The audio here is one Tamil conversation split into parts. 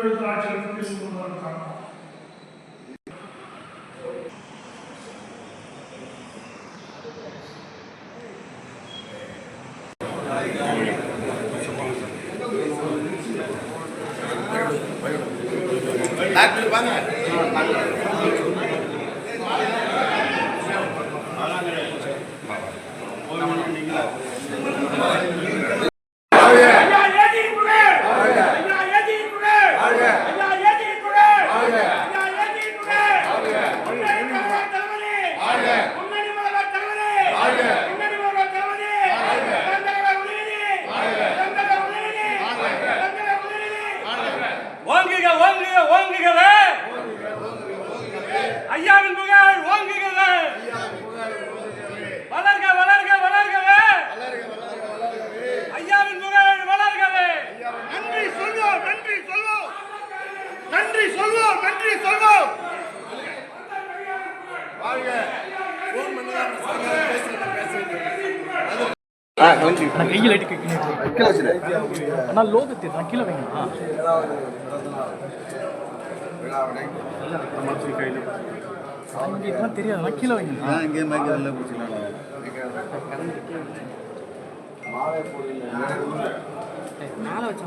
முதலமைச்சர் ஆட்சியில் தீர்வு கொள்வதற்கான டாக்டர் வாங்க. ஓங்குகவே ஐயாவின் புகழ் ஓங்குகவே வளர்க வளர்க வளர்கவே ஐயாவின் புகழ் வளர்கவே நன்றி சொல்வோம் நன்றி சொல்வோம் நன்றி சொல்வோம் நன்றி சொல்வோம் வாங்க. ஃபோன் பண்ணலாம் கையில் ஆனால் லோகத்தை நான் கீழே வைங்க இதெல்லாம் தெரியாது நான் கீழே வைங்க இங்கே மைக்கில் பிடிச்சிக்கலாம். மேலே வச்சு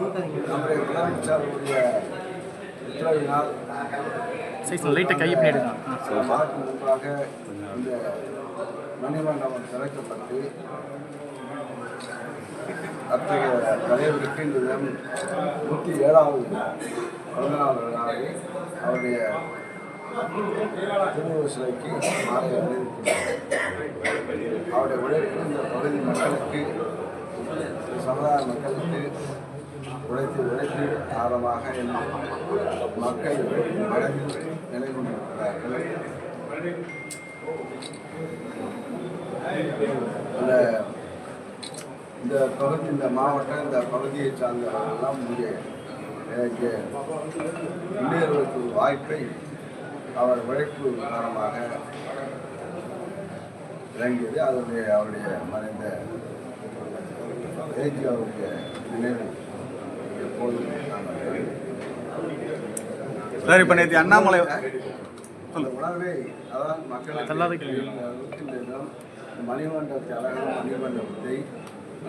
சைஸ் லைட்டாக கையை பண்ணிடுங்க முன்பாக இந்த மணிமண்டபம் திறக்கப்பட்டு அத்தகைய தலைவருக்கு இந்த 107வது பிறந்தநாள் விழாவை அவருடைய திருவுருவ சிலைக்கு மாலை அணிவிக்கிறார். அவருடைய உழைப்பு இந்த பகுதி மக்களுக்கு, சமுதாய மக்களுக்கு உழைத்து ஆழமாக மக்கள் மனதில் நிலை கொண்டிருக்கிறார்கள். இந்த பகுதி, இந்த மாவட்டம், இந்த பகுதியை சார்ந்தவர்களெல்லாம் இங்கே முன்னேறுவதற்கு ஒரு வாய்ப்பை அவர் உழைப்பு காரணமாக விளங்கியது. அவருடைய மறைந்த ஏஜி அவருடைய நினைவு எப்போதும் சார், இப்போ நேற்று அண்ணாமலை அந்த உணர்வை அதான் மக்களுக்கு மணிமண்டபத்தை அழகான மணிமண்டபத்தை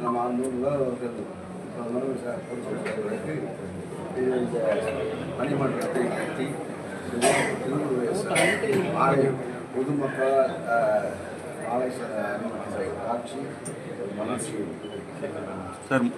நம்ம முதல்வர்கள் பொறுப்பேற்றவர்களுக்கு இந்த மணிமண்டபத்தை கட்டி மாலை பொதுமக்கள் மாலை காட்சி மகிழ்ச்சி சார்.